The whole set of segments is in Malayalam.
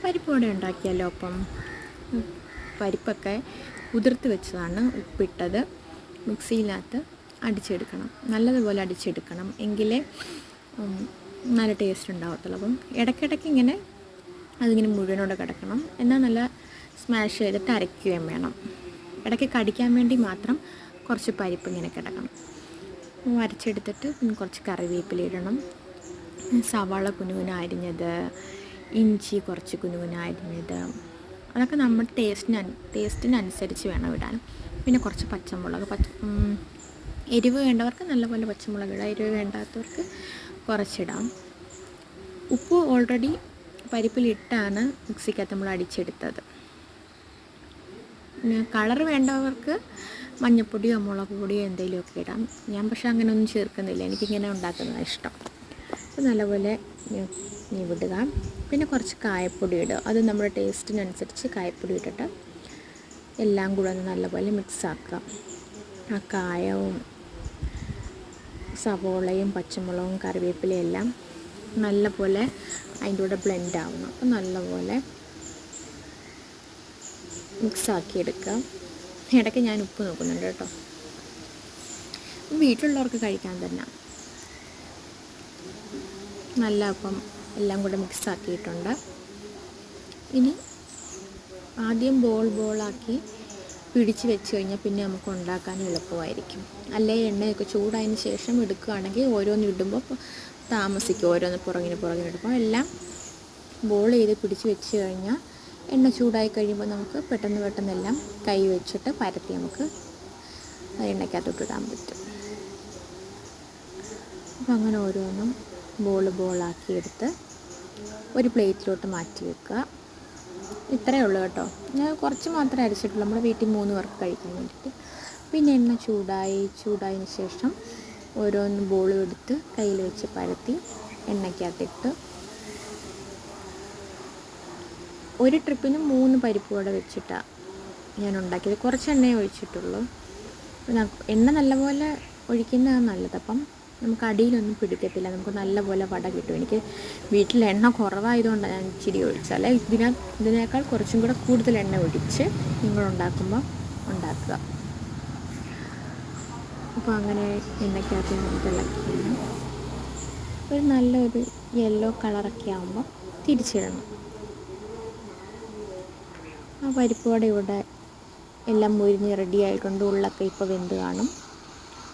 പരിപ്പ് വട ഉണ്ടാക്കിയാലോ? അപ്പം പരിപ്പൊക്കെ കുതിർത്ത് വെച്ചതാണ്, ഉപ്പിട്ടത് മിക്സിയിനകത്ത് അടിച്ചെടുക്കണം, നല്ലതുപോലെ അടിച്ചെടുക്കണം, എങ്കിലേ നല്ല ടേസ്റ്റ് ഉണ്ടാകത്തുള്ളൂ. അപ്പം ഇടയ്ക്കിടയ്ക്ക് ഇങ്ങനെ അതിങ്ങനെ മുഴുവനോടെ കിടക്കണം, എന്നാൽ നല്ല സ്മാഷ് ചെയ്തിട്ട് അരയ്ക്കുകയും വേണം. ഇടയ്ക്ക് കടിക്കാൻ വേണ്ടി മാത്രം കുറച്ച് പരിപ്പ് ഇങ്ങനെ കിടക്കണം. അരച്ചെടുത്തിട്ട് പിന്നെ കുറച്ച് കറിവേപ്പില ഇടണം, സവാള കുനുകുന അരിഞ്ഞത്, ഇഞ്ചി കുറച്ച് കുനുകുന അരിഞ്ഞത്, അതൊക്കെ നമ്മുടെ ടേസ്റ്റിനനുസരിച്ച് വേണം ഇടാൻ. പിന്നെ കുറച്ച് പച്ചമുളക്, എരിവ് വേണ്ടവർക്ക് നല്ലപോലെ പച്ചമുളക് ഇടാം, എരിവ് വേണ്ടാത്തവർക്ക് കുറച്ചിടാം. ഉപ്പ് ഓൾറെഡി പരിപ്പിലിട്ടാണ് മിക്സിക്കകത്ത് നമ്മൾ അടിച്ചെടുത്തത്. പിന്നെ കളർ വേണ്ടവർക്ക് മഞ്ഞൾപ്പൊടിയോ മുളക് പൊടിയോ എന്തെങ്കിലുമൊക്കെ ഇടാം. ഞാൻ പക്ഷേ അങ്ങനെയൊന്നും ചേർക്കുന്നില്ല, എനിക്കിങ്ങനെ ഉണ്ടാക്കുന്നതാണ് ഇഷ്ടം. അപ്പോൾ നല്ലപോലെ വിടുക. പിന്നെ കുറച്ച് കായപ്പൊടി ഇടുക, അത് നമ്മുടെ ടേസ്റ്റിനനുസരിച്ച് കായപ്പൊടി ഇട്ടിട്ട് എല്ലാം കൂടെ ഒന്ന് നല്ലപോലെ മിക്സാക്കുക. ആ കായവും സവോളയും പച്ചമുളകും കറിവേപ്പിലയും എല്ലാം നല്ലപോലെ അതിൻ്റെ കൂടെ ബ്ലെൻഡ് ആവണം. അപ്പോൾ നല്ലപോലെ മിക്സാക്കി എടുക്കുക. ഇടയ്ക്ക് ഞാൻ ഉപ്പ് നോക്കുന്നുണ്ട് കേട്ടോ, വീട്ടിലുള്ളവർക്ക് കഴിക്കാൻ തന്നെ നല്ല. അപ്പം എല്ലാം കൂടെ മിക്സാക്കിയിട്ടുണ്ട്. ഇനി ആദ്യം ബോളാക്കി പിടിച്ച് വെച്ച് കഴിഞ്ഞാൽ പിന്നെ നമുക്ക് ഉണ്ടാക്കാൻ എളുപ്പമായിരിക്കും. അല്ലേ എണ്ണയൊക്കെ ചൂടായതിന് ശേഷം എടുക്കുകയാണെങ്കിൽ ഓരോന്ന് ഇടുമ്പോൾ താമസിക്കും, ഓരോന്ന് പുറകിന് ഇടുമ്പോൾ. എല്ലാം ബോൾ ചെയ്ത് പിടിച്ച് വെച്ച് കഴിഞ്ഞാൽ എണ്ണ ചൂടായി കഴിയുമ്പോൾ നമുക്ക് പെട്ടെന്നെല്ലാം കൈ വെച്ചിട്ട് പരത്തി നമുക്ക് എണ്ണയ്ക്കകത്തോട്ട് ഇടാൻ പറ്റും. അപ്പോൾ അങ്ങനെ ഓരോന്നും ബോളാക്കി എടുത്ത് ഒരു പ്ലേറ്റിലോട്ട് മാറ്റി വെക്കുക. ഇത്രയേ ഉള്ളൂ കേട്ടോ, ഞാൻ കുറച്ച് മാത്രമേ അരച്ചിട്ടുള്ളൂ, നമ്മുടെ വീട്ടിൽ 3 പേർക്ക് കഴിക്കാൻ വേണ്ടിയിട്ട്. പിന്നെ എണ്ണ ചൂടായതിന് ശേഷം ഓരോന്ന് ബോളും എടുത്ത് കയ്യിൽ വെച്ച് പരത്തി എണ്ണയ്ക്കകത്തിട്ട് ഒരു ട്രിപ്പിന് 3 പരിപ്പ് വട വെച്ചിട്ടാണ് ഞാൻ ഉണ്ടാക്കിയത്. കുറച്ച് എണ്ണയെ ഒഴിച്ചിട്ടുള്ളൂ. എണ്ണ നല്ലപോലെ ഒഴിക്കുന്നതാണ് നല്ലത്, അപ്പം നമുക്ക് അടിയിലൊന്നും പിടിക്കത്തില്ല, നമുക്ക് നല്ലപോലെ വട കിട്ടും. എനിക്ക് വീട്ടിൽ എണ്ണ കുറവായതുകൊണ്ടാണ് ഞാൻ ഇച്ചിരി ഒഴിച്ചത്, അല്ലെ ഇതിനേക്കാൾ കുറച്ചും കൂടെ കൂടുതൽ എണ്ണ ഒഴിച്ച് നിങ്ങളുണ്ടാക്കുമ്പോൾ ഉണ്ടാക്കുക. അപ്പോൾ അങ്ങനെ എണ്ണയ്ക്കകത്ത് നമുക്ക് ഇളക്കിയാണ് ഒരു നല്ലൊരു യെല്ലോ കളറൊക്കെ ആകുമ്പോൾ തിരിച്ചിടണം. ആ പരിപ്പ് വട ഇവിടെ എല്ലാം മുരിഞ്ഞ് റെഡി ആയിട്ടുണ്ട്, ഉള്ളൊക്കെ ഇപ്പോൾ വെന്ത് കാണും.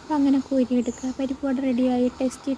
അപ്പോൾ അങ്ങനെ കോരിയെടുക്കുക. പരിപ്പ് വട റെഡിയായി. ടേസ്റ്റി